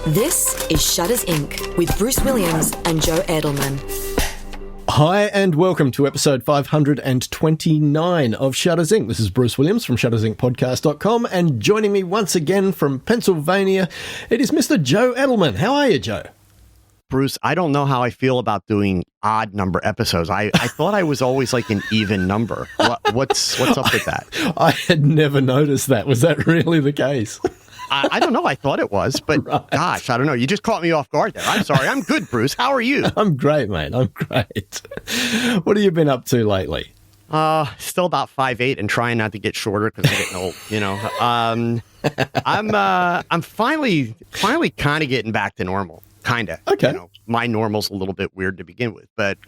This is Shutters Inc. with Bruce Williams and Joe Edelman. Hi and welcome to episode 529 of Shutters Inc. This is Bruce Williams from shuttersincpodcast.com, and joining me once again from Pennsylvania, it is Mr. Joe Edelman. How are you, Joe? Bruce, I don't know how I feel about doing odd number episodes. I thought I was always like an even number. What's up with that? I had never noticed that. Was that really the case? I don't know. I thought it was, but right. Gosh, I don't know. You just caught me off guard there. I'm sorry. I'm good, Bruce. How are you? I'm great, mate. I'm great. What have you been up to lately? Still about 5'8" and trying not to get shorter because I'm getting old, you know. I'm finally kind of getting back to normal. Kind of. Okay. You know, my normal's a little bit weird to begin with, but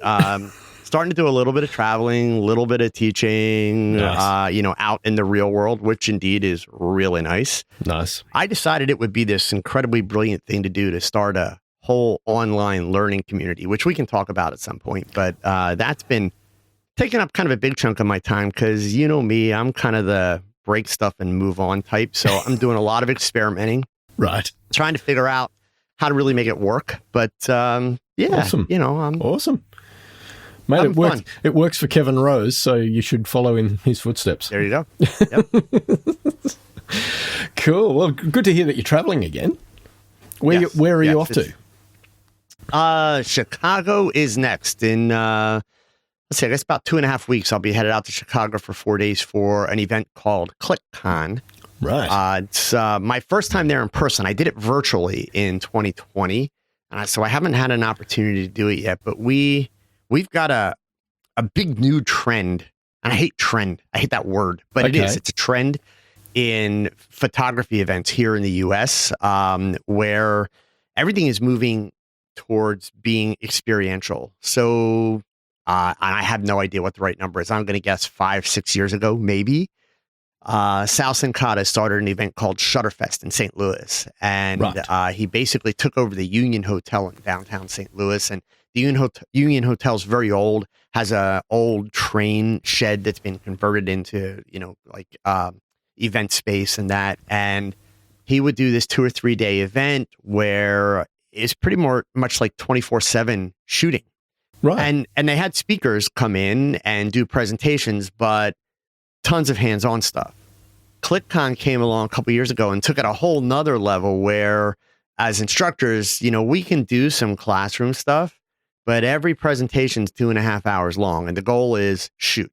starting to do a little bit of traveling, a little bit of teaching, nice. Out in the real world, which indeed is really nice. Nice. I decided it would be this incredibly brilliant thing to do to start a whole online learning community, which we can talk about at some point. But that's been taking up kind of a big chunk of my time because, you know me, I'm kind of the break stuff and move on type. So I'm doing a lot of experimenting. Right. Trying to figure out how to really make it work. But yeah, awesome. I'm awesome. Mate, it works for Kevin Rose, so you should follow in his footsteps. There you go. Yep. Cool. Well, good to hear that you're traveling again. Where are you off to? Chicago is next. In, let's see, I guess about 2.5 weeks, I'll be headed out to Chicago for 4 days for an event called ClickCon. Right. It's my first time there in person. I did it virtually in 2020, so I haven't had an opportunity to do it yet. But we've got a big new trend, and I hate trend. I hate that word, but okay. It is. It's a trend in photography events here in the U.S. Where everything is moving towards being experiential. So I have no idea what the right number is. I'm going to guess 5-6 years ago, maybe. Sal Sincata started an event called Shutterfest in St. Louis, and right. He basically took over the Union Hotel in downtown St. Louis. And the Union Hotel is very old, has a old train shed that's been converted into, event space and that. And he would do this 2 or 3 day event where it's pretty much like 24/7 shooting. Right. And they had speakers come in and do presentations, but tons of hands-on stuff. ClickCon came along a couple years ago and took it a whole nother level where, as instructors, we can do some classroom stuff, but every presentation's 2.5 hours long, and the goal is shoot.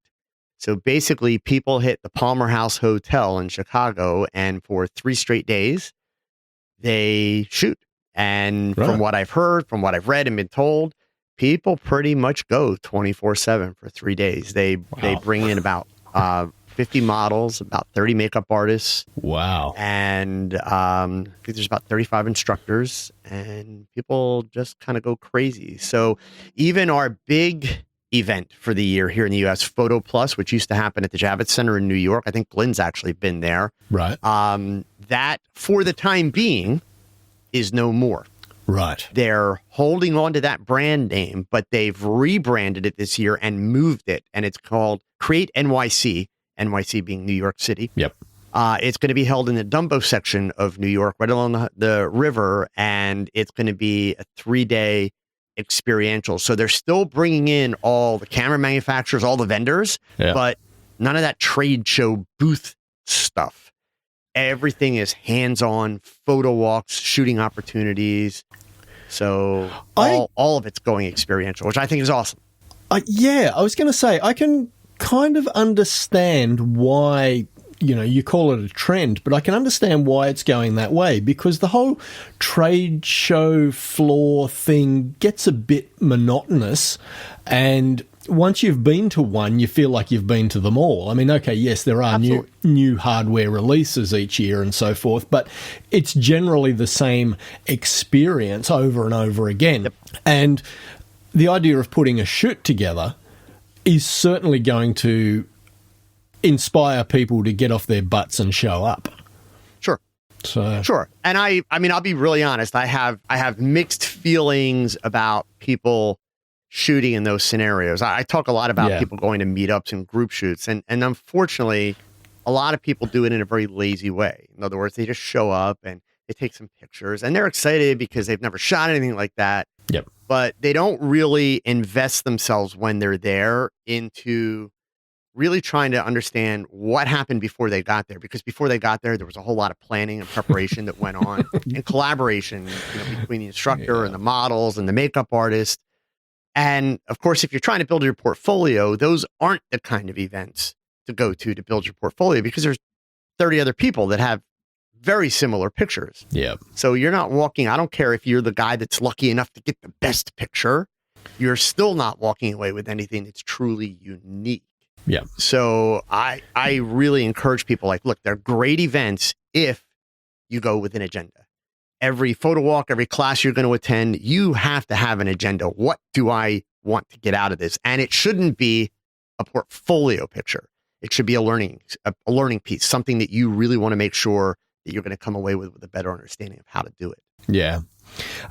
So basically, people hit the Palmer House Hotel in Chicago, and for 3 straight days, they shoot. And right. From what I've heard, from what I've read and been told, people pretty much go 24/7 for 3 days. They bring in about 50 models, about 30 makeup artists. Wow. And I think there's about 35 instructors, and people just kind of go crazy. So even our big event for the year here in the U.S., Photo Plus, which used to happen at the Javits Center in New York, I think Glenn's actually been there. Right. That, for the time being, is no more. Right. They're holding on to that brand name, but they've rebranded it this year and moved it, and it's called Create NYC. NYC being New York City. Yep. It's going to be held in the Dumbo section of New York, right along the river, and it's going to be a 3-day experiential. So they're still bringing in all the camera manufacturers, all the vendors, but none of that trade show booth stuff. Everything is hands-on, photo walks, shooting opportunities. So all of it's going experiential, which I think is awesome. I was going to say, I can kind of understand why, you call it a trend, but I can understand why it's going that way, because the whole trade show floor thing gets a bit monotonous, and once you've been to one, you feel like you've been to them all. I mean, okay, yes, there are new hardware releases each year and so forth, but it's generally the same experience over and over again. Yep. And the idea of putting a shoot together is certainly going to inspire people to get off their butts and show up. Sure. Sure. And I mean, I'll be really honest. I have mixed feelings about people shooting in those scenarios. I talk a lot about people going to meetups and group shoots, and unfortunately, a lot of people do it in a very lazy way. In other words, they just show up and they take some pictures, and they're excited because they've never shot anything like that. Yep. But they don't really invest themselves when they're there into really trying to understand what happened before they got there. Because before they got there, there was a whole lot of planning and preparation that went on and collaboration, between the instructor and the models and the makeup artist. And of course, if you're trying to build your portfolio, those aren't the kind of events to go to build your portfolio, because there's 30 other people that have very similar pictures. Yeah. So you're not walking. I don't care if you're the guy that's lucky enough to get the best picture. You're still not walking away with anything that's truly unique. Yeah. So I really encourage people, like, look, they're great events if you go with an agenda. Every photo walk, every class you're going to attend, you have to have an agenda. What do I want to get out of this? And it shouldn't be a portfolio picture. It should be a learning piece, something that you really want to make sure that you're going to come away with a better understanding of how to do it. Yeah.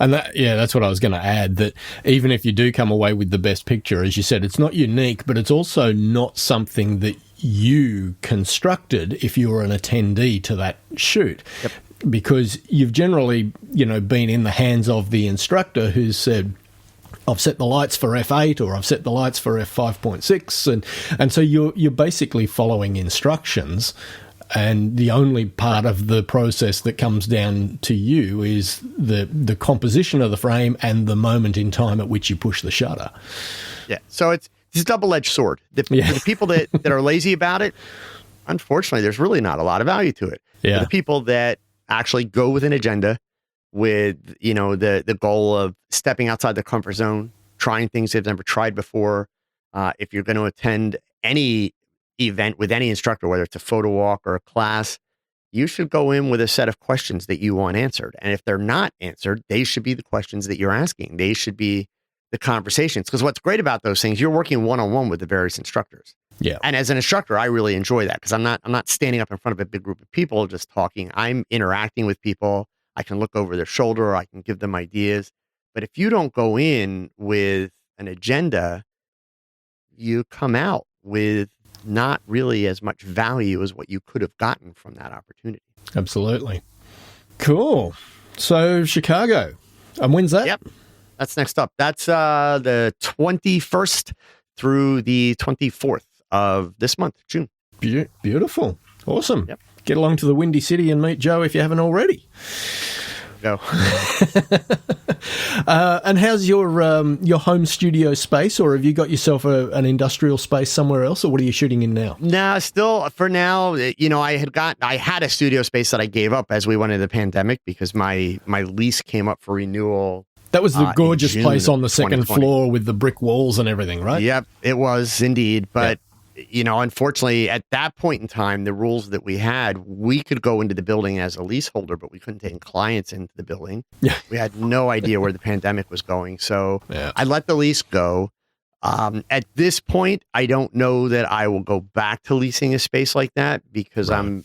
And that's what I was going to add, that even if you do come away with the best picture, as you said, it's not unique, but it's also not something that you constructed if you were an attendee to that shoot. Yep. Because you've generally, been in the hands of the instructor who's said, I've set the lights for f8 or I've set the lights for f5.6. And so you're basically following instructions. And the only part of the process that comes down to you is the composition of the frame and the moment in time at which you push the shutter. Yeah. So it's a double-edged sword. For the people that are lazy about it, unfortunately, there's really not a lot of value to it. Yeah. For the people that actually go with an agenda, with, the goal of stepping outside the comfort zone, trying things they've never tried before. If you're going to attend any event with any instructor, whether it's a photo walk or a class, you should go in with a set of questions that you want answered. And if they're not answered, they should be the questions that you're asking. They should be the conversations. Because what's great about those things, you're working one-on-one with the various instructors. Yeah. And as an instructor, I really enjoy that, because I'm not standing up in front of a big group of people just talking. I'm interacting with people. I can look over their shoulder. I can give them ideas. But if you don't go in with an agenda, you come out with not really as much value as what you could have gotten from that opportunity. Absolutely. Cool. So Chicago. And when's that? Yep. That's next up. That's the 21st through the 24th of this month, June. Beautiful. Awesome. Yep. Get along to the Windy City and meet Joe if you haven't already. Go. And how's your home studio space, or have you got yourself an industrial space somewhere else, or what are you shooting in now? No, still for now, I had a studio space that I gave up as we went into the pandemic, because my lease came up for renewal. That was the gorgeous place on the second 2020. floor with the brick walls and everything, right? Yep, it was indeed. But unfortunately, at that point in time, the rules that we had, we could go into the building as a leaseholder, but we couldn't take clients into the building. Yeah. We had no idea where the pandemic was going. So I let the lease go. At this point, I don't know that I will go back to leasing a space like that, because I'm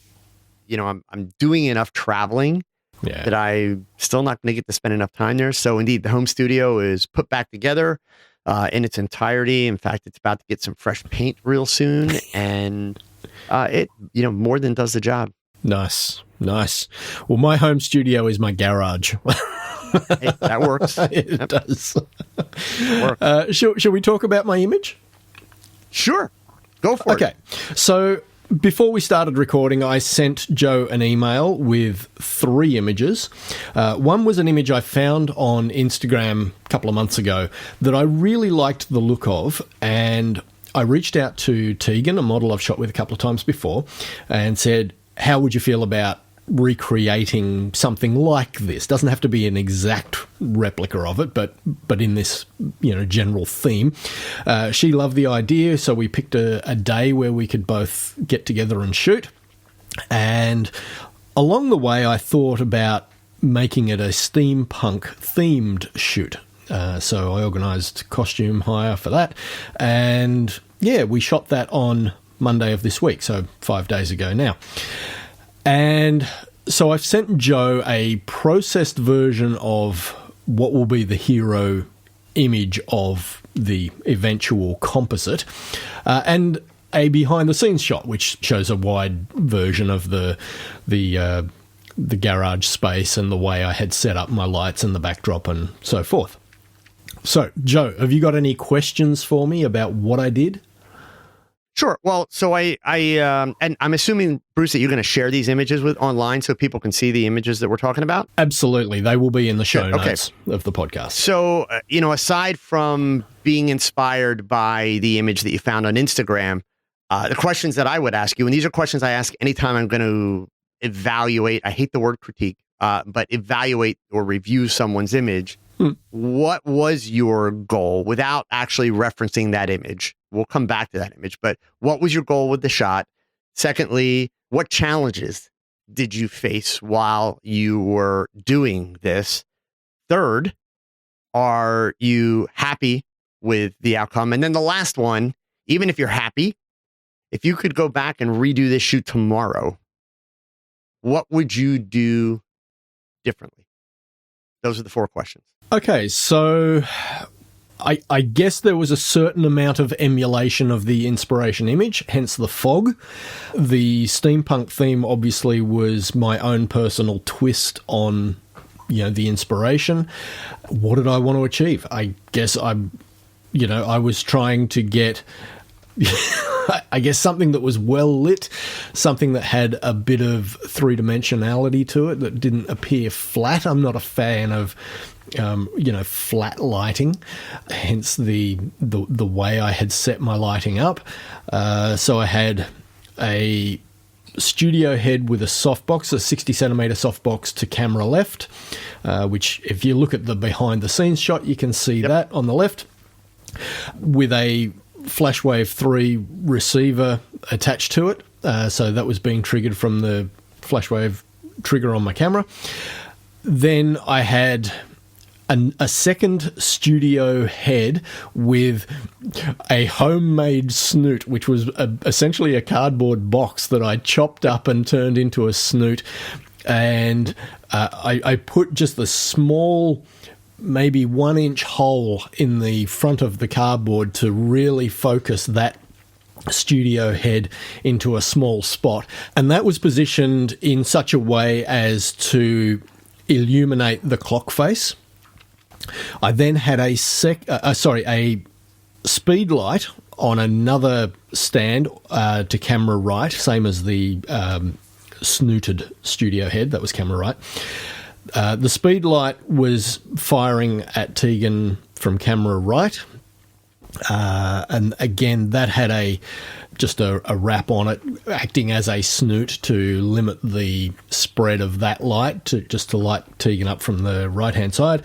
doing enough traveling that I'm still not going to get to spend enough time there. So indeed, the home studio is put back together in its entirety. In fact, it's about to get some fresh paint real soon, and it more than does the job. Nice. Well, my home studio is my garage. Hey, that works. It does. It works. Shall we talk about my image? Sure. Go for it. Okay. So before we started recording, I sent Joe an email with 3 images. One was an image I found on Instagram a couple of months ago that I really liked the look of, and I reached out to Teigan, a model I've shot with a couple of times before, and said, how would you feel about recreating something like this? Doesn't have to be an exact replica of it, but in this general theme. She loved the idea, so we picked a day where we could both get together and shoot. And along the way, I thought about making it a steampunk themed shoot. So I organised costume hire for that, and we shot that on Monday of this week, so 5 days ago now. And so I've sent Joe a processed version of what will be the hero image of the eventual composite, and a behind-the-scenes shot, which shows a wide version of the the garage space and the way I had set up my lights and the backdrop and so forth. So, Joe, have you got any questions for me about what I did? Sure. Well, so and I'm assuming, Bruce, that you're going to share these images with online so people can see the images that we're talking about? Absolutely. They will be in the show notes of the podcast. So, aside from being inspired by the image that you found on Instagram, the questions that I would ask you, and these are questions I ask anytime I'm going to evaluate, I hate the word critique, but evaluate or review someone's image. What was your goal without actually referencing that image? We'll come back to that image, but what was your goal with the shot? Secondly, what challenges did you face while you were doing this? Third, are you happy with the outcome? And then the last one, even if you're happy, if you could go back and redo this shoot tomorrow, what would you do differently? Those are the 4 questions. Okay, so I guess there was a certain amount of emulation of the inspiration image, hence the fog. The steampunk theme obviously was my own personal twist on, the inspiration. What did I want to achieve? I guess I was trying to get I guess something that was well lit, something that had a bit of three-dimensionality to it that didn't appear flat. I'm not a fan of flat lighting, hence the way I had set my lighting up. So I had a studio head with a softbox, a 60 centimeter softbox to camera left, which if you look at the behind the scenes shot, you can see that on the left, with a Flashwave 3 receiver attached to it. So that was being triggered from the Flashwave trigger on my camera. Then I had a second studio head with a homemade snoot, which was essentially a cardboard box that I chopped up and turned into a snoot. And I put just the small, maybe 1 inch hole in the front of the cardboard to really focus that studio head into a small spot. And that was positioned in such a way as to illuminate the clock face. I then had a speed light on another stand to camera right, same as the snooted studio head. That was camera right. The speed light was firing at Teigan from camera right. And again, that had just a wrap on it, acting as a snoot to limit the spread of that light, to light Teigan up from the right-hand side.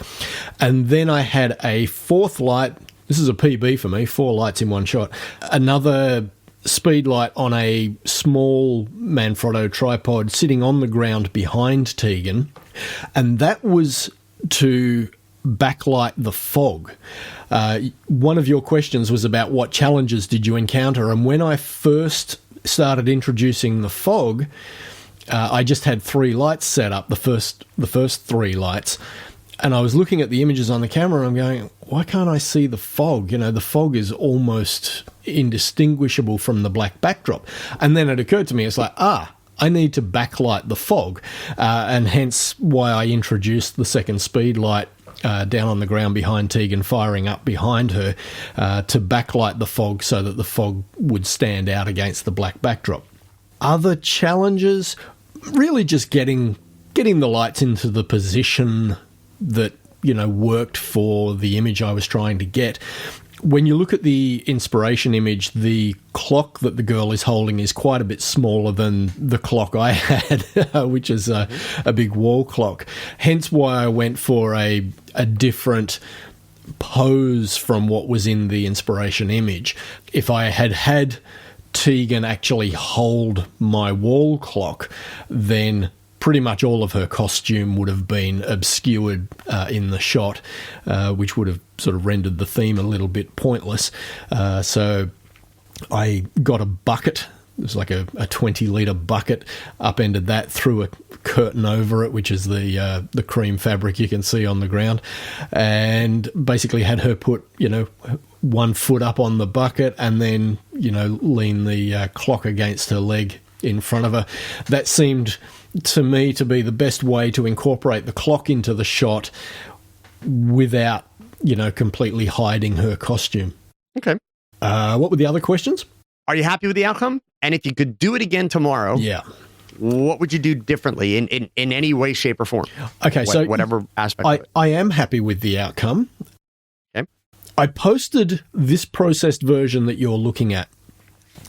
And then I had a fourth light. This is a PB for me, 4 lights in one shot. Another speed light on a small Manfrotto tripod sitting on the ground behind Teigan. And that was to backlight the fog. One of your questions was about what challenges did you encounter, and when I first started introducing the fog, I just had 3 lights set up, the first 3 lights, and I was looking at the images on the camera and I'm going, why can't I see the fog? The fog is almost indistinguishable from the black backdrop. And then it occurred to me, it's like, I need to backlight the fog, and hence why I introduced the second speed light down on the ground behind Teigan, firing up behind her, to backlight the fog so that the fog would stand out against the black backdrop. Other challenges, really just getting the lights into the position that, worked for the image I was trying to get. When you look at the inspiration image, the clock that the girl is holding is quite a bit smaller than the clock I had, which is a big wall clock. Hence why I went for a different pose from what was in the inspiration image. If I had Teigan actually hold my wall clock, then pretty much all of her costume would have been obscured in the shot, which would have sort of rendered the theme a little bit pointless. So I got a bucket. It was like a 20-litre bucket, upended that, threw a curtain over it, which is the cream fabric you can see on the ground, and basically had her put, 1 foot up on the bucket and then, lean the clock against her leg in front of her. That seemed to me to be the best way to incorporate the clock into the shot without, completely hiding her costume. Okay. What were the other questions? Are you happy with the outcome? And if you could do it again tomorrow, what would you do differently in any way, shape, or form? Okay, so whatever aspect of it. I am happy with the outcome. Okay. I posted this processed version that you're looking at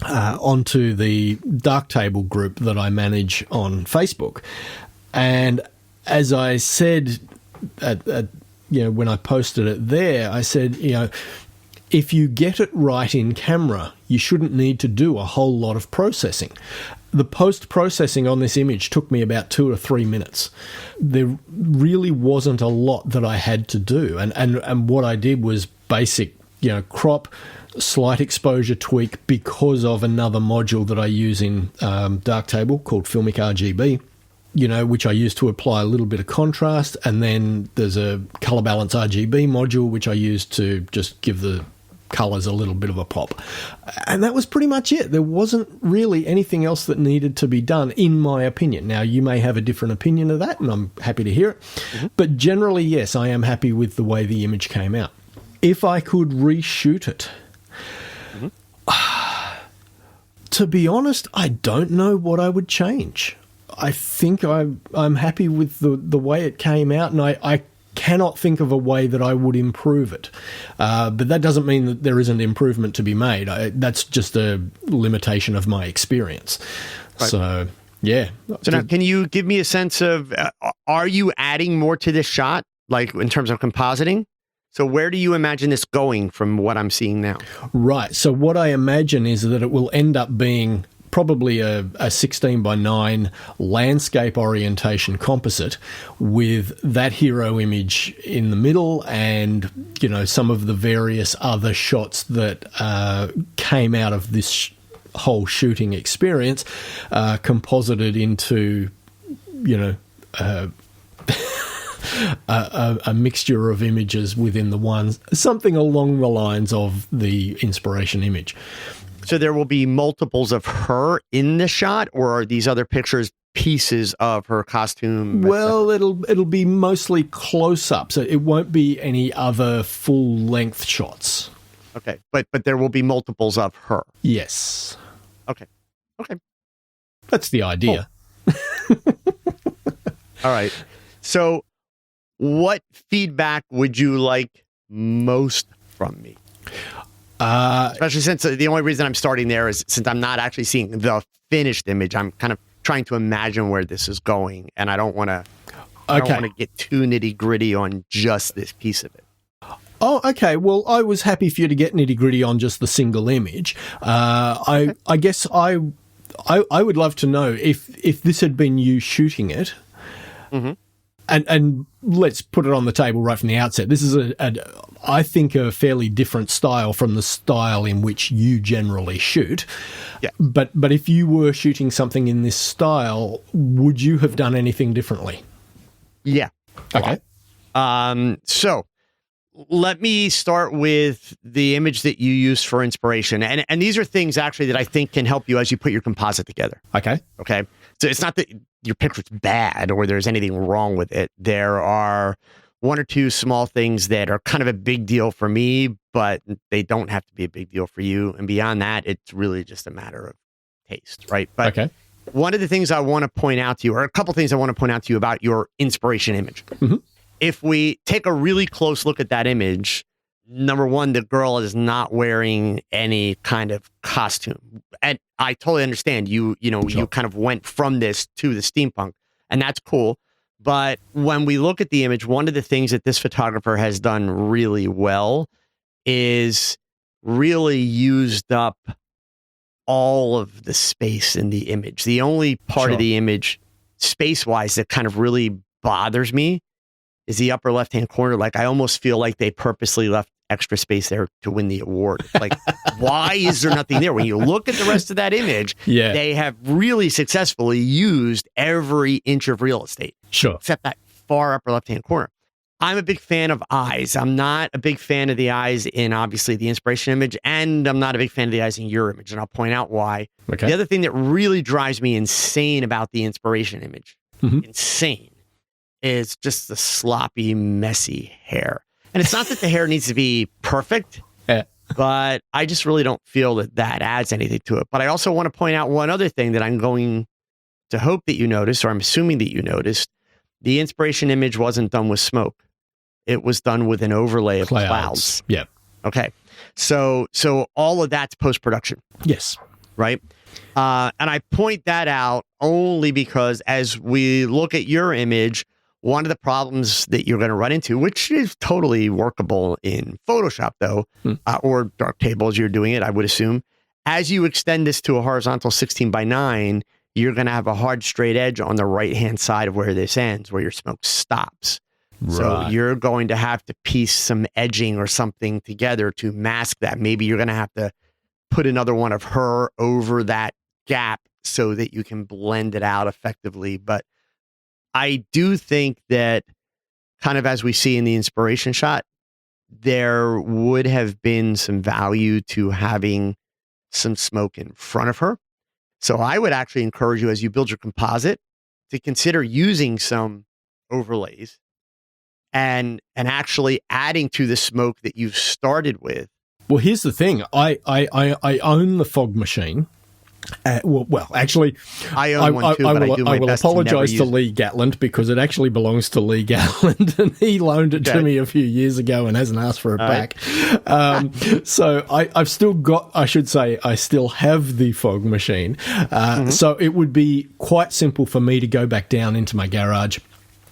onto the Darktable group that I manage on Facebook. And as I said, when I posted it there, I said, if you get it right in camera, you shouldn't need to do a whole lot of processing. The post-processing on this image took me about 2 or 3 minutes. There really wasn't a lot that I had to do. And what I did was basic, crop, slight exposure tweak because of another module that I use in Darktable called Filmic RGB, which I use to apply a little bit of contrast. And then there's a color balance RGB module, which I use to just give the colors a little bit of a pop. And that was pretty much it. There wasn't really anything else that needed to be done, in my opinion. Now, you may have a different opinion of that, and I'm happy to hear it. Mm-hmm. But generally, yes, I am happy with the way the image came out. If I could reshoot it, to be honest, I don't know what I would change. I think I'm happy with the way it came out, and I cannot think of a way that I would improve it. But that doesn't mean that there isn't improvement to be made. That's just a limitation of my experience. Right. So, yeah. So now, can you give me a sense of, are you adding more to this shot, like in terms of compositing? So where do you imagine this going from what I'm seeing now? Right. So what I imagine is that it will end up being probably a 16:9 landscape orientation composite with that hero image in the middle and, some of the various other shots that came out of this whole shooting experience composited into, a mixture of images within the one, something along the lines of the inspiration image. So there will be multiples of her in the shot, or are these other pictures pieces of her costume? Well, it'll be mostly close-ups. It won't be any other full-length shots. Okay, but there will be multiples of her. Yes. Okay. That's the idea. Cool. All right. So what feedback would you like most from me? Especially since the only reason I'm starting there is since I'm not actually seeing the finished image. I'm kind of trying to imagine where this is going, and I don't want to get too nitty gritty on just this piece of it. Oh, okay. Well, I was happy for you to get nitty gritty on just the single image. I guess I would love to know if this had been you shooting it. Mm-hmm. And let's put it on the table right from the outset. This is I think, a fairly different style from the style in which you generally shoot. Yeah. But if you were shooting something in this style, would you have done anything differently? Yeah. Okay. So let me start with the image that you use for inspiration. And these are things actually that I think can help you as you put your composite together. Okay. So it's not that your picture's bad or there's anything wrong with it. There are one or two small things that are kind of a big deal for me, but they don't have to be a big deal for you. And beyond that, it's really just a matter of taste, right? But one of the things I want to point out to you, or a couple things I want to point out to you about your inspiration image. Mm-hmm. If we take a really close look at that image, number one, the girl is not wearing any kind of costume. And I totally understand you kind of went from this to the steampunk, and that's cool. But when we look at the image, one of the things that this photographer has done really well is really used up all of the space in the image. The only part of the image, space-wise, that kind of really bothers me is the upper left-hand corner. Like, I almost feel like they purposely left extra space there to win the award. Like, why is there nothing there? When you look at the rest of that image, they have really successfully used every inch of real estate. Sure. Except that far upper left-hand corner. I'm a big fan of eyes. I'm not a big fan of the eyes in obviously the inspiration image, and I'm not a big fan of the eyes in your image, and I'll point out why. Okay. The other thing that really drives me insane about the inspiration image, insane, is just the sloppy, messy hair. And it's not that the hair needs to be perfect, but I just really don't feel that that adds anything to it. But I also want to point out one other thing that I'm going to hope that you noticed, or I'm assuming that you noticed. The inspiration image wasn't done with smoke. It was done with an overlay of clouds. Yeah. Okay. So all of that's post-production. Yes. Right. And I point that out only because as we look at your image, one of the problems that you're going to run into, which is totally workable in Photoshop though, or Darktable as you're doing it, I would assume, as you extend this to a horizontal 16:9, you're going to have a hard straight edge on the right-hand side of where this ends, where your smoke stops. Right. So you're going to have to piece some edging or something together to mask that. Maybe you're going to have to put another one of her over that gap so that you can blend it out effectively. But I do think that kind of as we see in the inspiration shot, there would have been some value to having some smoke in front of her. So I would actually encourage you as you build your composite to consider using some overlays and actually adding to the smoke that you've started with. Well, here's the thing. I own the fog machine. Well, actually, I own one too, but I do my will best to apologize never to Lee Gatland because it actually belongs to Lee Gatland, and he loaned it to me a few years ago and hasn't asked for it back. So I've still got, I should say, I still have the fog machine. So it would be quite simple for me to go back down into my garage,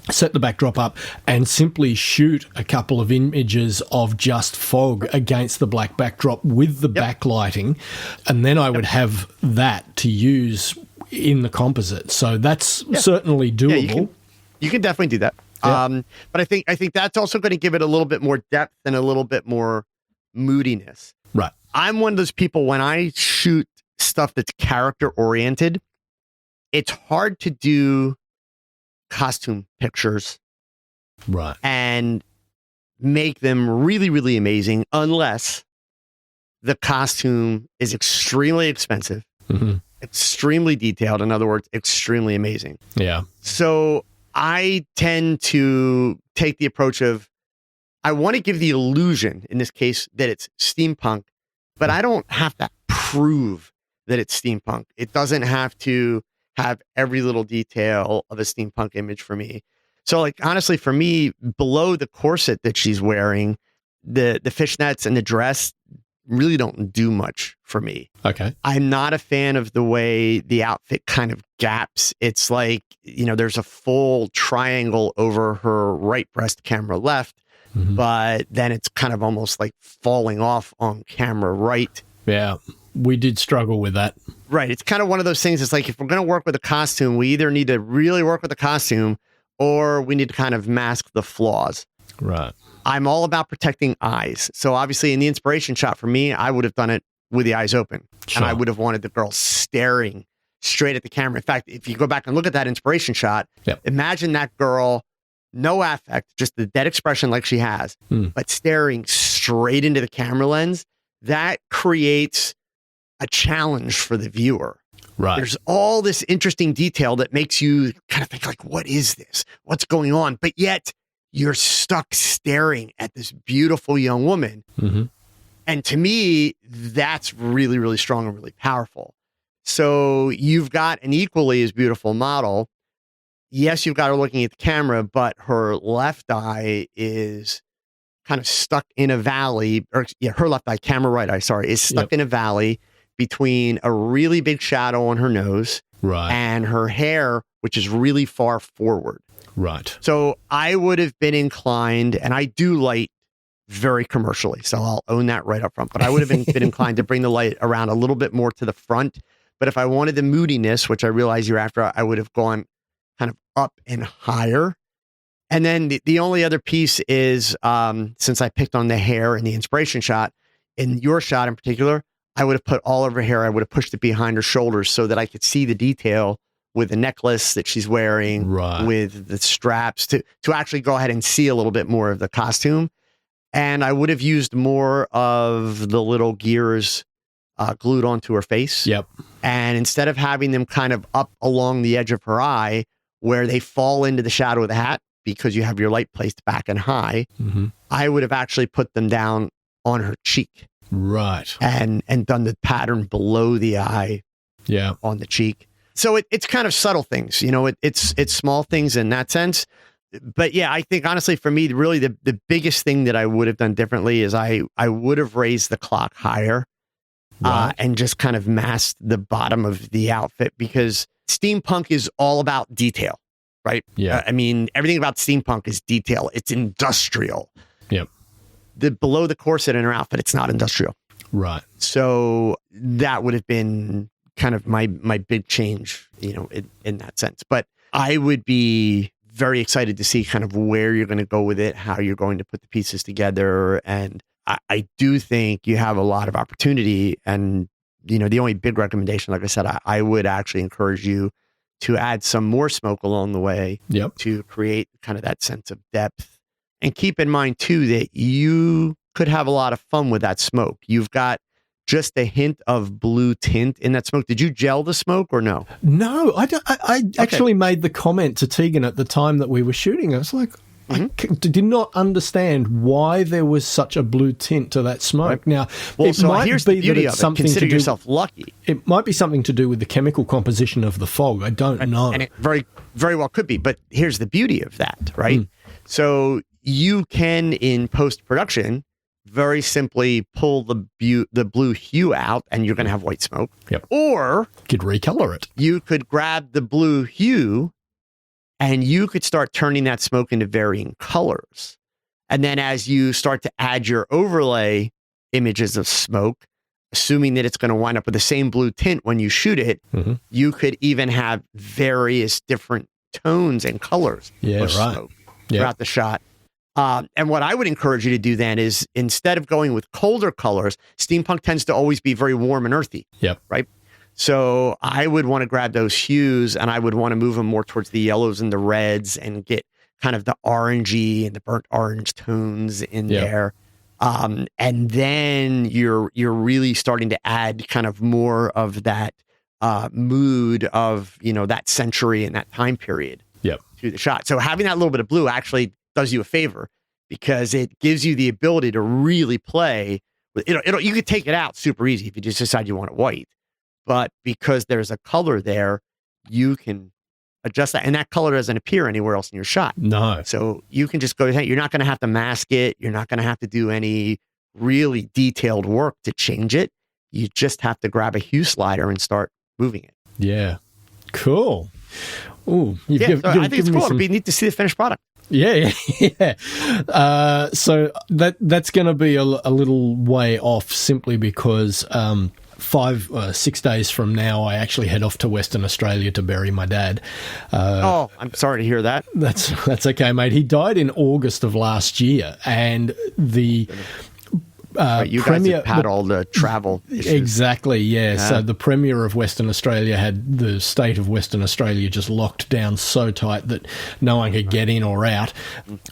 set the backdrop up, and simply shoot a couple of images of just fog against the black backdrop with the backlighting, and then I would have that to use in the composite. So that's certainly doable. Yeah, you can definitely do that. But I think that's also going to give it a little bit more depth and a little bit more moodiness. Right. I'm one of those people, when I shoot stuff that's character oriented, it's hard to do costume pictures and make them really, really amazing unless the costume is extremely expensive, extremely detailed. In other words, extremely amazing. Yeah. So I tend to take the approach of, I want to give the illusion, in this case, that it's steampunk, but I don't have to prove that it's steampunk. It doesn't have to have every little detail of a steampunk image for me. So like, honestly, for me, below the corset that she's wearing, the fishnets and the dress really don't do much for me. Okay. I'm not a fan of the way the outfit kind of gaps. It's like, there's a full triangle over her right breast, camera left, but then it's kind of almost like falling off on camera right. Yeah. We did struggle with that. Right. It's kind of one of those things. It's like, if we're going to work with a costume, we either need to really work with the costume or we need to kind of mask the flaws. Right. I'm all about protecting eyes. So obviously in the inspiration shot for me, I would have done it with the eyes open. Sure. And I would have wanted the girl staring straight at the camera. In fact, if you go back and look at that inspiration shot, imagine that girl, no affect, just the dead expression like she has, but staring straight into the camera lens. That creates a challenge for the viewer. Right. There's all this interesting detail that makes you kind of think like, what is this? What's going on? But yet you're stuck staring at this beautiful young woman. And to me, that's really, really strong and really powerful. So you've got an equally as beautiful model. Yes, you've got her looking at the camera, but her left eye is kind of stuck in a valley, or her left eye, camera right eye, sorry, is stuck in a valley between a really big shadow on her nose and her hair, which is really far forward. Right. So I would have been inclined, and I do light very commercially, so I'll own that right up front, but I would have been inclined to bring the light around a little bit more to the front. But if I wanted the moodiness, which I realize you're after, I would have gone kind of up and higher. And then the only other piece is, since I picked on the hair in the inspiration shot, in your shot in particular, I would have put all of her hair, I would have pushed it behind her shoulders so that I could see the detail with the necklace that she's wearing, Right. with the straps to actually go ahead and see a little bit more of the costume. And I would have used more of the little gears glued onto her face. Yep. And instead of having them kind of up along the edge of her eye where they fall into the shadow of the hat because you have your light placed back and high, I would have actually put them down on her cheek. Right. And done the pattern below the eye on the cheek. So it's kind of subtle things, it's small things in that sense. But yeah, I think honestly for me, really the biggest thing that I would have done differently is I would have raised the clock higher. Right. And just kind of masked the bottom of the outfit, because steampunk is all about detail, right? Yeah. I mean, everything about steampunk is detail. It's industrial. Yep. Below the corset in her outfit, it's not industrial. Right. So that would have been kind of my big change, in that sense. But I would be very excited to see kind of where you're going to go with it, how you're going to put the pieces together. And I do think you have a lot of opportunity. And, the only big recommendation, like I said, I would actually encourage you to add some more smoke along the way to create kind of that sense of depth. And keep in mind, too, that you could have a lot of fun with that smoke. You've got just a hint of blue tint in that smoke. Did you gel the smoke or no? No, I don't. I actually made the comment to Teigan at the time that we were shooting. I was like, I did not understand why there was such a blue tint to that smoke. Right. Now, well, it so might here's be the beauty that it's of it. something Consider to do. yourself lucky. It might be something to do with the chemical composition of the fog. I don't know. And it very, very well could be. But here's the beauty of that, right? So you can, in post-production, very simply pull the blue hue out, and you're going to have white smoke. Yep. Or you could recolor it. You could grab the blue hue, and you could start turning that smoke into varying colors. And then as you start to add your overlay images of smoke, assuming that it's going to wind up with the same blue tint when you shoot it, you could even have various different tones and colors of smoke throughout the shot. And what I would encourage you to do then is, instead of going with colder colors, steampunk tends to always be very warm and earthy. Yep. Right? So I would want to grab those hues, and I would want to move them more towards the yellows and the reds, and get kind of the orangey and the burnt orange tones in there. And then you're really starting to add kind of more of that mood of, that century and that time period to the shot. So having that little bit of blue actually does you a favor, because it gives you the ability to really play. You could take it out super easy if you just decide you want it white. But because there's a color there, you can adjust that. And that color doesn't appear anywhere else in your shot. No. So you can just go ahead. You're not going to have to mask it. You're not going to have to do any really detailed work to change it. You just have to grab a hue slider and start moving it. Yeah. Cool. Ooh, I think it's cool. It'd be neat to see the finished product. Yeah. So that's going to be a little way off, simply because 6 days from now, I actually head off to Western Australia to bury my dad. I'm sorry to hear that. That's okay, mate. He died in August of last year, and the you guys have had all the travel issues. Exactly, yeah. So the Premier of Western Australia had the state of Western Australia just locked down so tight that no one could get in or out.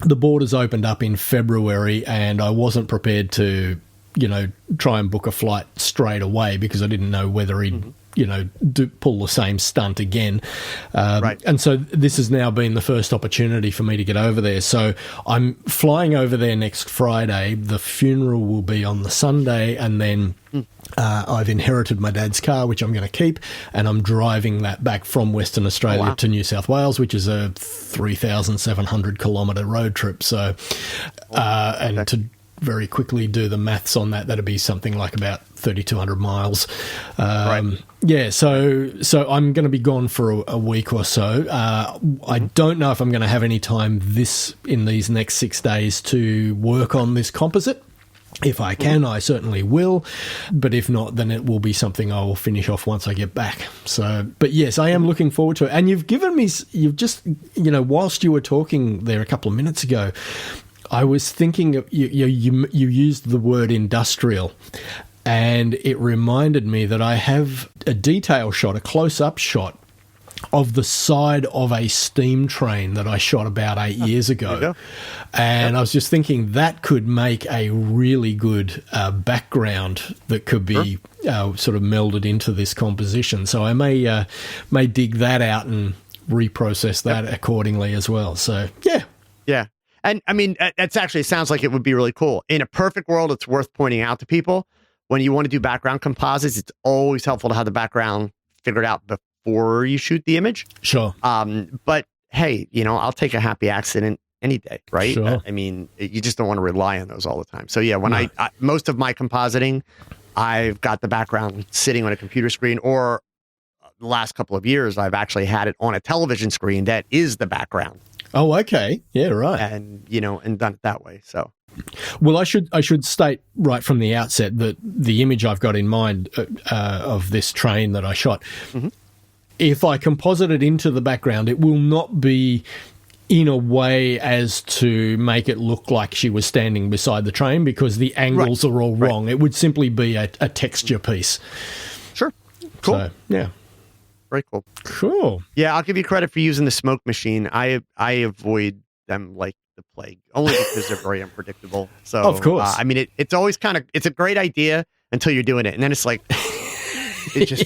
The borders opened up in February, and I wasn't prepared to, try and book a flight straight away, because I didn't know whether he'd, pull the same stunt again. And so this has now been the first opportunity for me to get over there. So I'm flying over there next Friday. The funeral will be on the Sunday, and then I've inherited my dad's car, which I'm going to keep, and I'm driving that back from Western Australia to New South Wales, which is a 3,700 kilometre road trip. So, and to very quickly do the maths on that, that'd be something like about 3,200 miles. Yeah, so I'm going to be gone for a week or so. I don't know if I'm going to have any time in these next 6 days to work on this composite. If I can, I certainly will. But if not, then it will be something I will finish off once I get back. So, but yes, I am looking forward to it. And you've just, whilst you were talking there a couple of minutes ago, I was thinking you used the word industrial, and it reminded me that I have a detail shot, a close-up shot of the side of a steam train that I shot about 8 years ago. And I was just thinking that could make a really good background that could be sort of melded into this composition. So I may dig that out and reprocess that accordingly as well. So, yeah. Yeah. And I mean, it sounds like it would be really cool. In a perfect world, it's worth pointing out to people when you want to do background composites, it's always helpful to have the background figured out before you shoot the image. Sure. But hey, I'll take a happy accident any day, right? Sure. I mean, you just don't want to rely on those all the time. So yeah, when I most of my compositing, I've got the background sitting on a computer screen, or the last couple of years, I've actually had it on a television screen that is the background. Oh, okay. Yeah, right. And, and done it that way. So. Well, I should state right from the outset that the image I've got in mind of this train that I shot, if I composite it into the background, it will not be in a way as to make it look like she was standing beside the train, because the angles are all wrong. It would simply be a texture piece. Sure. Cool. So, yeah. Very cool. Cool. Yeah, I'll give you credit for using the smoke machine. I avoid them like the plague, only because they're very unpredictable. So, of course. I mean, it's always it's a great idea until you're doing it, and then it's like it just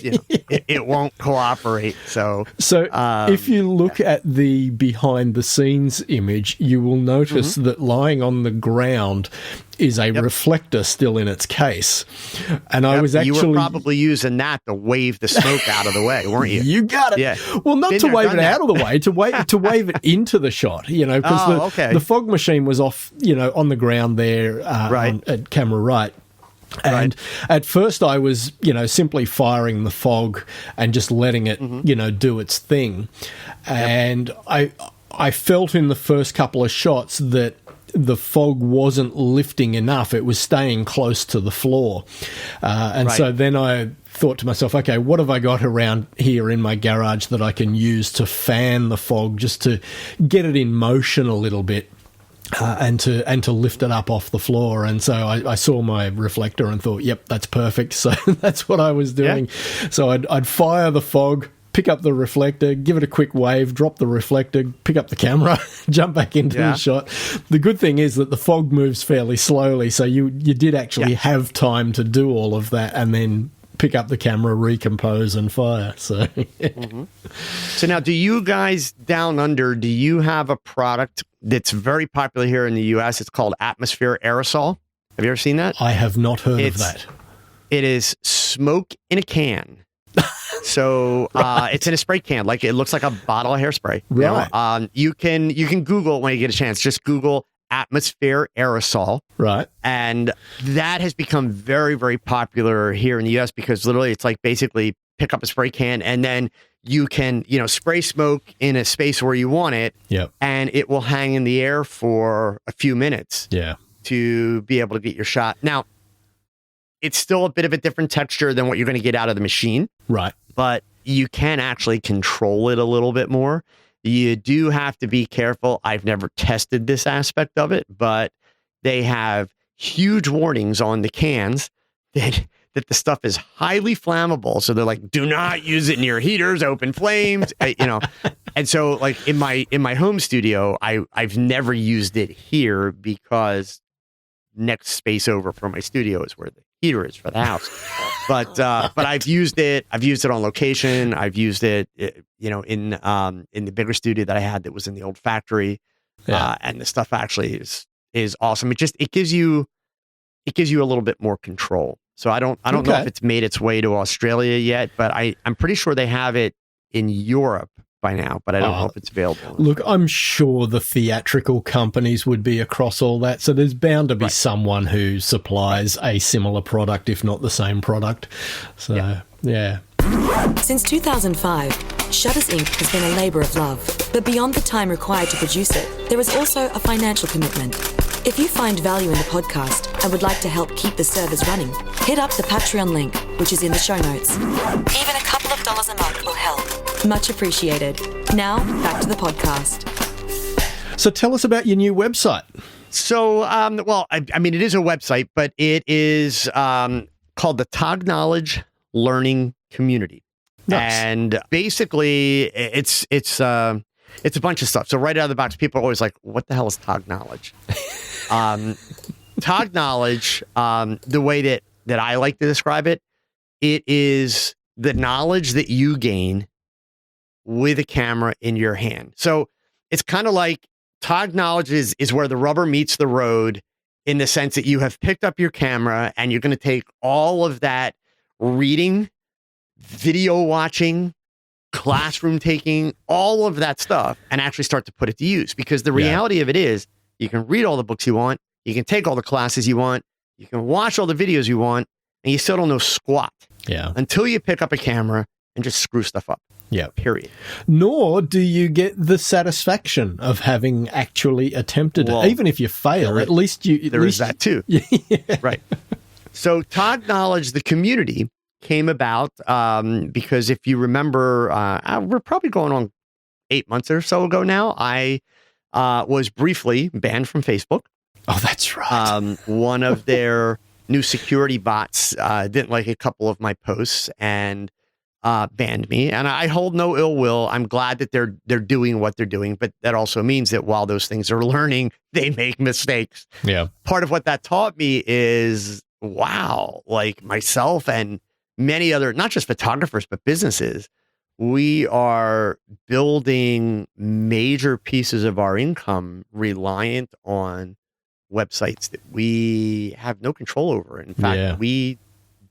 it won't cooperate. So if you look at the behind the scenes image, you will notice that lying on the ground is a reflector still in its case. And I was actually... You were probably using that to wave the smoke out of the way, weren't you? You got it. Yeah. Well, not to wave it out of the way, to wave it into the shot, because the fog machine was off, on the ground there at camera right. And at first I was, simply firing the fog and just letting it, do its thing. And I felt in the first couple of shots that the fog wasn't lifting enough. It was staying close to the floor. So then I thought to myself, okay, what have I got around here in my garage that I can use to fan the fog, just to get it in motion a little bit? And to lift it up off the floor. And so I saw my reflector and thought, yep, that's perfect. So that's what I was doing. Yeah. So I'd fire the fog, pick up the reflector, give it a quick wave, drop the reflector, pick up the camera, jump back into the shot. The good thing is that the fog moves fairly slowly, so you did actually have time to do all of that and then pick up the camera, recompose, and fire. So, So now, do you guys down under, do you have a product that's very popular here in the U.S.? It's called Atmosphere Aerosol. Have you ever seen that? I have not heard of that. It is smoke in a can. So it's in a spray can, like it looks like a bottle of hairspray. Right. You can Google it when you get a chance. Just Google Atmosphere Aerosol. Right. And that has become very, very popular here in the U.S. because literally it's like basically pick up a spray can and then you can, spray smoke in a space where you want it. Yep. And it will hang in the air for a few minutes. Yeah. To be able to get your shot. Now, it's still a bit of a different texture than what you're going to get out of the machine. Right. But you can actually control it a little bit more. You do have to be careful. I've never tested this aspect of it, but they have huge warnings on the cans that the stuff is highly flammable. So they're like, do not use it near heaters, open flames, And so like in my home studio, I've never used it here because next space over from my studio is where the heater is for the house. But I've used it. I've used it on location. I've used it, in the bigger studio that I had that was in the old factory. Yeah. And the stuff actually is awesome. It gives you a little bit more control. So I don't know if it's made its way to Australia yet, but I'm pretty sure they have it in Europe by now, but I don't know if it's available. Look, I'm sure the theatrical companies would be across all that, so there's bound to be someone who supplies a similar product, if not the same product. So, yeah. Since 2005, Shutters Inc. has been a labour of love. But beyond the time required to produce it, there is also a financial commitment. If you find value in the podcast and would like to help keep the servers running, hit up the Patreon link, which is in the show notes. Even a couple of dollars a month will help. Much appreciated. Now, back to the podcast. So tell us about your new website. So, I mean, it is a website, but it is called the Tog Knowledge Learning Community. Nice. And basically, it's a bunch of stuff. So right out of the box, people are always like, "What the hell is Tog knowledge?" Tog knowledge, the way that I like to describe it, it is the knowledge that you gain with a camera in your hand. So it's kind of like Tog knowledge is where the rubber meets the road, in the sense that you have picked up your camera and you're going to take all of that reading, video watching, classroom taking, all of that stuff, and actually start to put it to use. Because the reality of it is, you can read all the books you want, you can take all the classes you want, you can watch all the videos you want, and you still don't know squat. Yeah. Until you pick up a camera and just screw stuff up. Yeah. Period. Nor do you get the satisfaction of having actually attempted it. Even if you fail, at least you... There is that too. Yeah. Right. So Tog Knowledge, the community, came about because if you remember, we're probably going on 8 months or so ago now, I was briefly banned from Facebook. Oh, that's right. One of their new security bots didn't like a couple of my posts and banned me. And I hold no ill will. I'm glad that they're doing what they're doing, but that also means that while those things are learning, they make mistakes. Yeah. Part of what that taught me is, wow, like myself and many other, not just photographers, but businesses, we are building major pieces of our income reliant on websites that we have no control over. In fact, we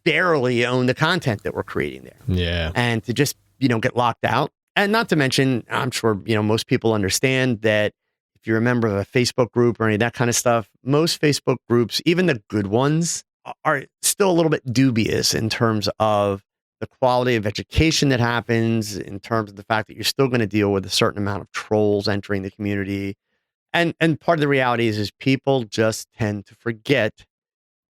barely own the content that we're creating there. Yeah. And to just, get locked out. And not to mention, I'm sure, most people understand that if you're a member of a Facebook group or any of that kind of stuff, most Facebook groups, even the good ones, are still a little bit dubious in terms of the quality of education that happens, in terms of the fact that you're still going to deal with a certain amount of trolls entering the community. And part of the reality is people just tend to forget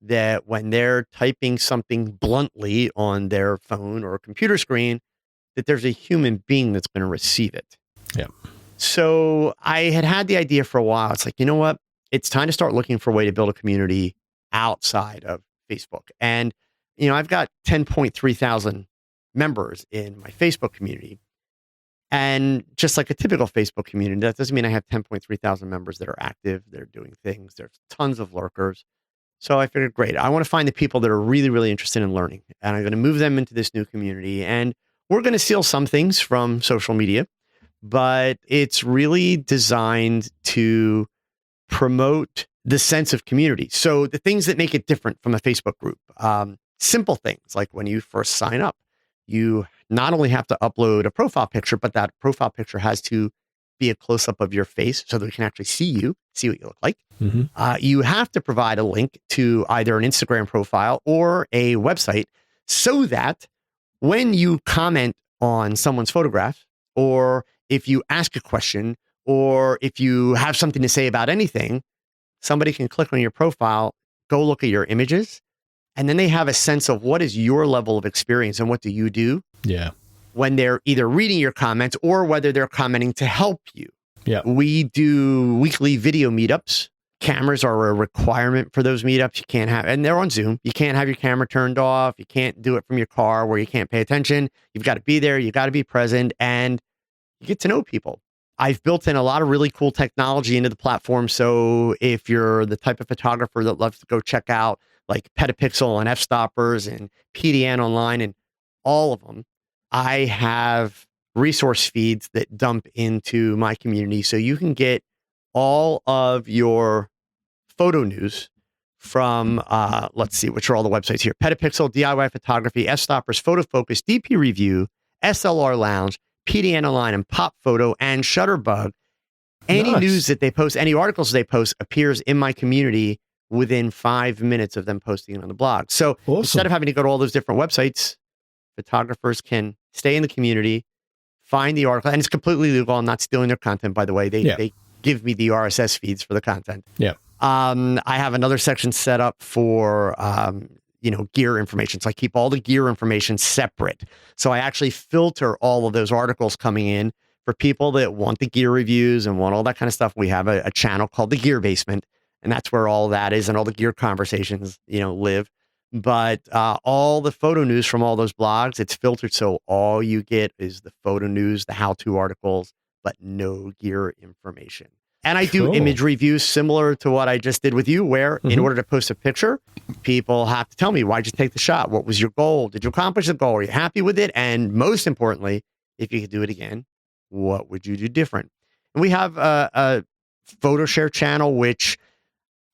that when they're typing something bluntly on their phone or computer screen, that there's a human being that's going to receive it. Yeah. So I had the idea for a while. It's like, you know what? It's time to start looking for a way to build a community outside of Facebook. And, I've got 10.3 thousand members in my Facebook community. And just like a typical Facebook community, that doesn't mean I have 10.3 thousand members that are active. They're doing things. There's tons of lurkers. So I figured, great, I want to find the people that are really, really interested in learning. And I'm going to move them into this new community. And we're going to steal some things from social media, but it's really designed to promote the sense of community. So the things that make it different from a Facebook group, simple things like when you first sign up, you not only have to upload a profile picture, but that profile picture has to be a close-up of your face so that we can actually see what you look like. Mm-hmm. You have to provide a link to either an Instagram profile or a website so that when you comment on someone's photograph, or if you ask a question, or if you have something to say about anything, somebody can click on your profile, go look at your images, and then they have a sense of what is your level of experience and what do you do when they're either reading your comments or whether they're commenting to help you. Yeah. We do weekly video meetups. Cameras are a requirement for those meetups. You can't have, and they're on Zoom. You can't have your camera turned off. You can't do it from your car where you can't pay attention. You've got to be there. You got to be present, and you get to know people. I've built in a lot of really cool technology into the platform. So if you're the type of photographer that loves to go check out like Petapixel and F-Stoppers and PDN Online and all of them, I have resource feeds that dump into my community. So you can get all of your photo news from, let's see, which are all the websites here: Petapixel, DIY Photography, F-Stoppers, Photo Focus, DP Review, SLR Lounge, PDN Online, and Pop Photo, and Shutterbug. Any news that they post, any articles they post appears in my community within 5 minutes of them posting it on the blog. So instead of having to go to all those different websites, photographers can stay in the community, find the article, and it's completely legal. I'm not stealing their content, by the way. They give me the RSS feeds for the content. Yeah. I have another section set up for gear information. So I keep all the gear information separate. So I actually filter all of those articles coming in for people that want the gear reviews and want all that kind of stuff. We have a channel called the Gear Basement, and that's where all that is and all the gear conversations, live. But all the photo news from all those blogs, it's filtered. So all you get is the photo news, the how-to articles, but no gear information. And I do image reviews similar to what I just did with you, where in order to post a picture, people have to tell me, why'd you take the shot? What was your goal? Did you accomplish the goal? Are you happy with it? And most importantly, if you could do it again, what would you do different? And we have a photo share channel, which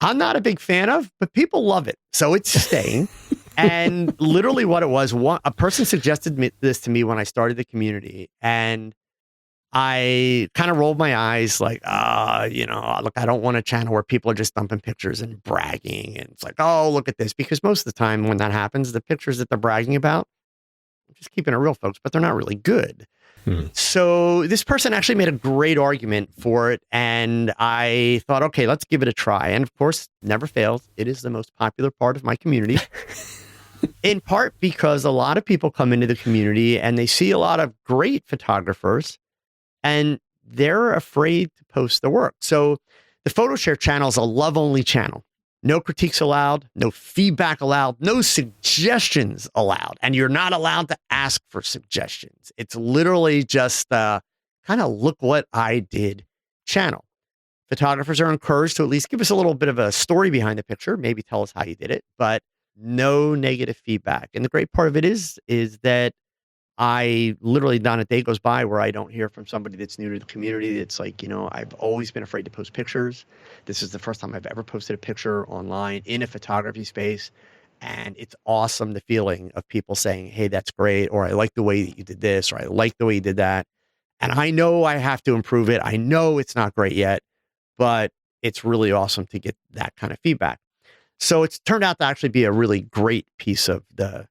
I'm not a big fan of, but people love it. So it's staying. And literally what it was, a person suggested this to me when I started the community. And I kind of rolled my eyes like, look, I don't want a channel where people are just dumping pictures and bragging. And it's like, oh, look at this. Because most of the time when that happens, the pictures that they're bragging about, I'm just keeping it real, folks, but they're not really good. So this person actually made a great argument for it. And I thought, okay, let's give it a try. And of course, never fails. It is the most popular part of my community. In part because a lot of people come into the community and they see a lot of great photographers and they're afraid to post their work. So the photo share channel is a love-only channel. No critiques allowed, no feedback allowed, no suggestions allowed. And you're not allowed to ask for suggestions. It's literally just kind of look what I did channel. Photographers are encouraged to at least give us a little bit of a story behind the picture, maybe tell us how you did it, but no negative feedback. And the great part of it is that I literally, not a day goes by where I don't hear from somebody that's new to the community. It's like, I've always been afraid to post pictures. This is the first time I've ever posted a picture online in a photography space. And it's awesome, the feeling of people saying, hey, that's great. Or I like the way that you did this, or I like the way you did that. And I know I have to improve it. I know it's not great yet, but it's really awesome to get that kind of feedback. So it's turned out to actually be a really great piece of the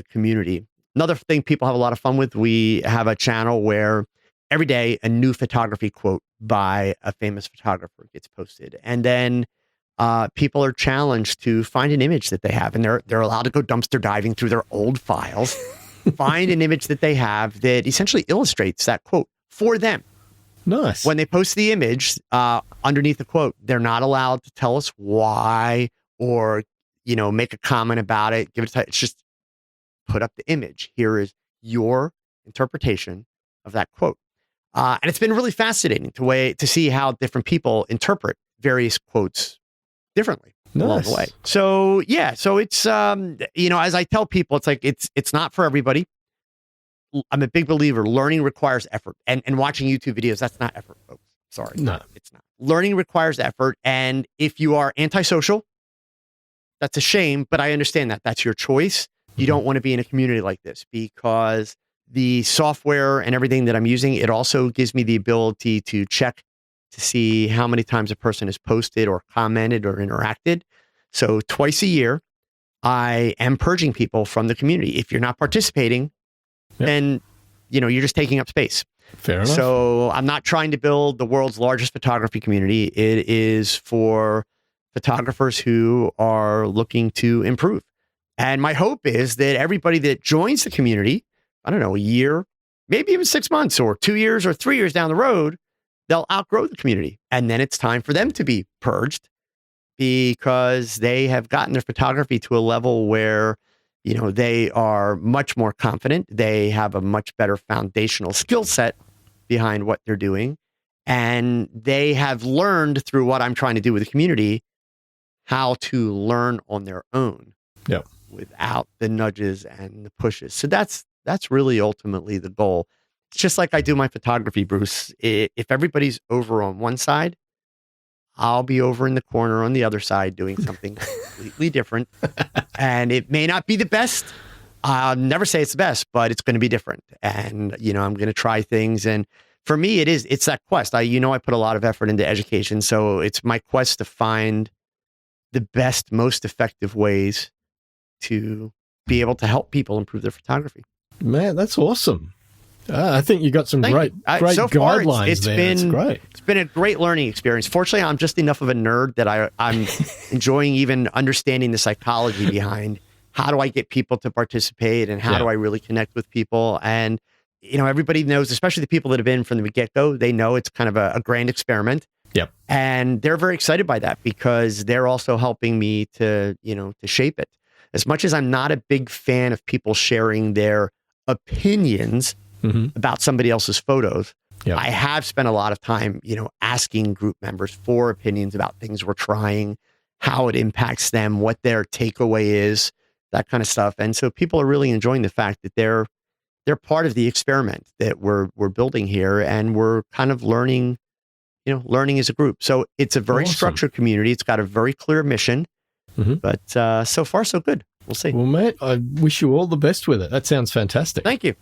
community. Another thing people have a lot of fun with, we have a channel where every day a new photography quote by a famous photographer gets posted. And then people are challenged to find an image that they have, and they're allowed to go dumpster diving through their old files, find an image that they have that essentially illustrates that quote for them. Nice. When they post the image underneath the quote, they're not allowed to tell us why or, make a comment about it. It's just put up the image. Here is your interpretation of that quote. And it's been really fascinating to see how different people interpret various quotes differently along the way. So, yeah. So it's, as I tell people, it's like, it's not for everybody. I'm a big believer. Learning requires effort, and watching YouTube videos, that's not effort, folks. Sorry. No, it's not. Learning requires effort. And if you are antisocial, that's a shame, but I understand that. That's your choice. You don't want to be in a community like this, because the software and everything that I'm using, it also gives me the ability to check to see how many times a person has posted or commented or interacted. So twice a year, I am purging people from the community. If you're not participating, then, you're just taking up space. Fair enough. So I'm not trying to build the world's largest photography community. It is for photographers who are looking to improve. And my hope is that everybody that joins the community, I don't know, a year, maybe even 6 months or 2 years or 3 years down the road, they'll outgrow the community. And then it's time for them to be purged, because they have gotten their photography to a level where, they are much more confident. They have a much better foundational skill set behind what they're doing. And they have learned through what I'm trying to do with the community how to learn on their own. Yep. Without the nudges and the pushes. So that's really ultimately the goal. It's just like I do my photography, Bruce. If everybody's over on one side, I'll be over in the corner on the other side doing something completely different. And it may not be the best. I'll never say it's the best, but it's going to be different. And, I'm going to try things. And for me, it's that quest. I put a lot of effort into education. So it's my quest to find the best, most effective ways to be able to help people improve their photography. Man, that's awesome. I think you got some great so far, guidelines there. It's great. It's been a great learning experience. Fortunately, I'm just enough of a nerd that I'm enjoying even understanding the psychology behind how do I get people to participate and how do I really connect with people. And, everybody knows, especially the people that have been from the get-go, they know it's kind of a grand experiment. Yep. And they're very excited by that, because they're also helping me to shape it. as much as I'm not a big fan of people sharing their opinions about somebody else's photos, I have spent a lot of time, asking group members for opinions about things we're trying, how it impacts them, what their takeaway is, that kind of stuff. And so people are really enjoying the fact that they're part of the experiment that we're building here, and we're kind of learning as a group. So it's a very structured community. It's got a very clear mission, but so far so good. We'll see. Well, mate, I wish you all the best with it. That sounds fantastic. Thank you.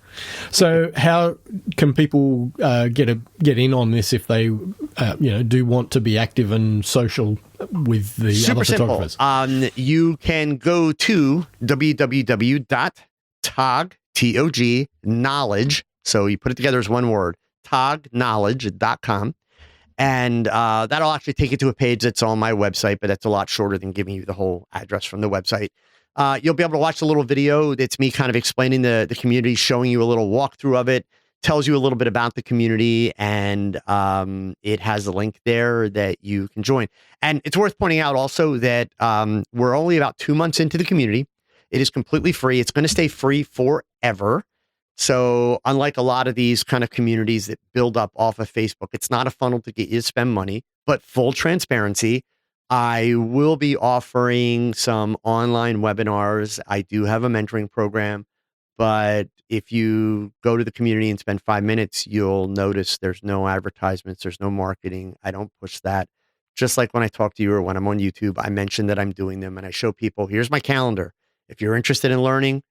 So how can people get in on this if they, do want to be active and social with the Super other photographers? Simple. You can go to www.tog, knowledge. So you put it together as one word, tognowledge.com. And that'll actually take you to a page that's on my website, but that's a lot shorter than giving you the whole address from the website. You'll be able to watch a little video. That's me kind of explaining the community, showing you a little walkthrough of it, tells you a little bit about the community, and it has a link there that you can join. And it's worth pointing out also that we're only about 2 months into the community. It is completely free. It's going to stay free forever. So unlike a lot of these kind of communities that build up off of Facebook, it's not a funnel to get you to spend money, but full transparency. I will be offering some online webinars. I do have a mentoring program, but if you go to the community and spend 5 minutes, you'll notice there's no advertisements, there's no marketing. I don't push that. Just like when I talk to you or when I'm on YouTube, I mention that I'm doing them and I show people, here's my calendar. If you're interested in learning,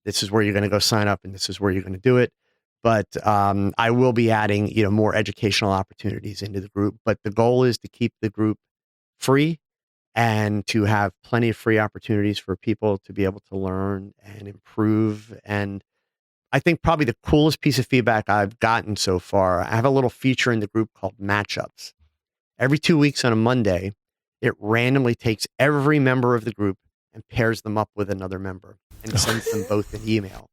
this is where you're going to go sign up and this is where you're going to do it. But I will be adding, more educational opportunities into the group. But the goal is to keep the group free and to have plenty of free opportunities for people to be able to learn and improve. And I think probably the coolest piece of feedback I've gotten so far, I have a little feature in the group called matchups. Every 2 weeks on a Monday, it randomly takes every member of the group and pairs them up with another member and sends them both an email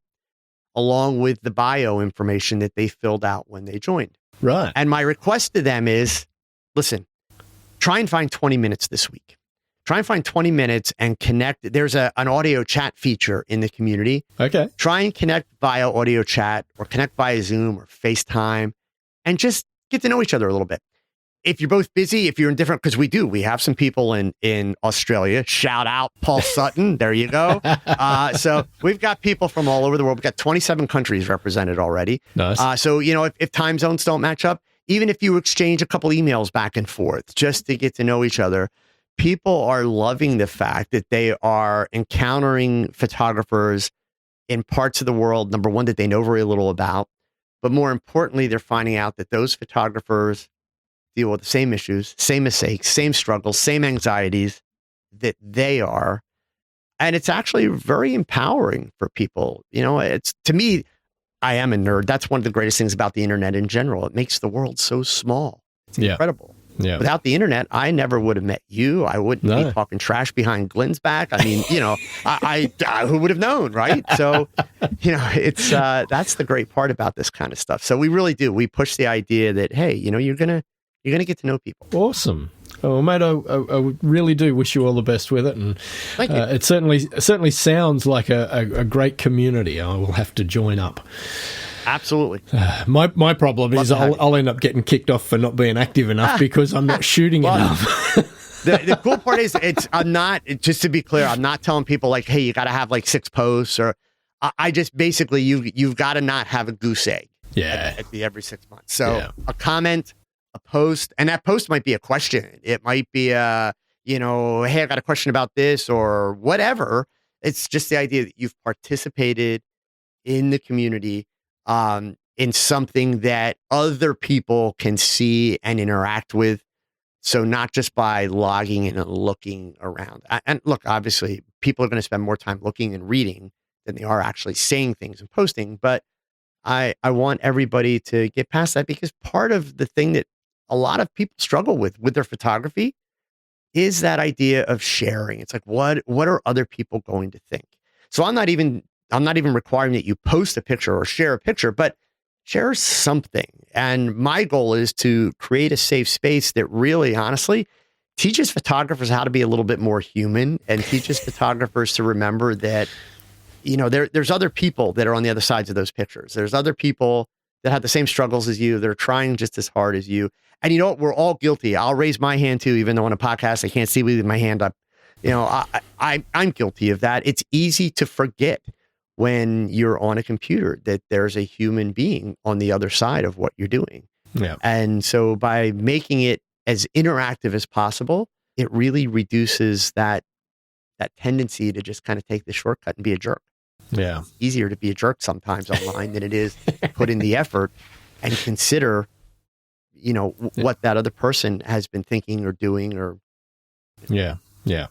along with the bio information that they filled out when they joined. Right. And my request to them is, listen, try and find 20 minutes this week. Try and find 20 minutes and connect. There's an audio chat feature in the community. Okay. Try and connect via audio chat or connect via Zoom or FaceTime and just get to know each other a little bit. If you're both busy, if you're in different, because we have some people in Australia. Shout out Paul Sutton. There you go. So we've got people from all over the world. We've got 27 countries represented already. Nice. So, if time zones don't match up, even if you exchange a couple emails back and forth just to get to know each other, people are loving the fact that they are encountering photographers in parts of the world, number one, that they know very little about. But more importantly, they're finding out that those photographers deal with the same issues, same mistakes, same struggles, same anxieties that they are. And it's actually very empowering for people. It's, to me, I am a nerd. That's one of the greatest things about the internet in general. It makes the world so small. It's incredible. Yeah. Without the internet, I never would have met you. I wouldn't be talking trash behind Glenn's back. I mean, I who would have known, right? So, it's that's the great part about this kind of stuff. So we really do. We push the idea that, hey, you're gonna get to know people. Awesome. Well, mate, I really do wish you all the best with it, and Thank you. It certainly sounds like a great community. I will have to join up. Absolutely. My problem is I'll end up getting kicked off for not being active enough because I'm not shooting enough. The cool part is I'm not, just to be clear, I'm not telling people like, hey, you got to have like 6 posts, or I just basically you've got to not have a goose egg. At every 6 months. So a comment, a post, and that post might be a question. It might be hey, I got a question about this or whatever. It's just the idea that you've participated in the community, in something that other people can see and interact with. So not just by logging in and looking around. And look, obviously, people are going to spend more time looking and reading than they are actually saying things and posting. But I want everybody to get past that, because part of the thing that a lot of people struggle with their photography is that idea of sharing. It's like, what are other people going to think? So I'm not even requiring that you post a picture or share a picture, but share something. And my goal is to create a safe space that really, honestly, teaches photographers how to be a little bit more human, and teaches photographers to remember that, there's other people that are on the other sides of those pictures. There's other people that have the same struggles as you. They're trying just as hard as you. And you know what? We're all guilty. I'll raise my hand too, even though on a podcast I can't see with my hand up. I'm guilty of that. It's easy to forget when you're on a computer that there's a human being on the other side of what you're doing. Yeah. And so by making it as interactive as possible, it really reduces that tendency to just kind of take the shortcut and be a jerk. Yeah. It's easier to be a jerk sometimes online than it is to put in the effort and consider, what that other person has been thinking or doing or. Yeah. Yeah.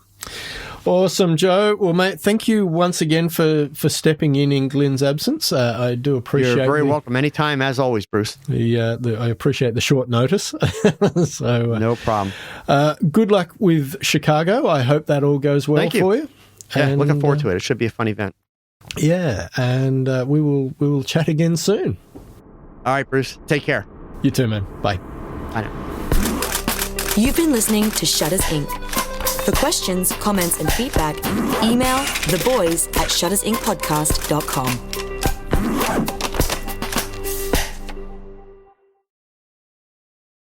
Awesome, Joe. Well, mate, thank you once again for stepping in Glenn's absence. I do appreciate You're very welcome. Anytime, as always, Bruce. I appreciate the short notice. So no problem. Good luck with Chicago. I hope that all goes well for you. Yeah, looking forward to it. It should be a fun event. Yeah, and we will chat again soon. All right, Bruce. Take care. You too, man. Bye. Bye now. You've been listening to Shutters Inc. For questions, comments, and feedback, email theboys@shuttersincpodcast.com.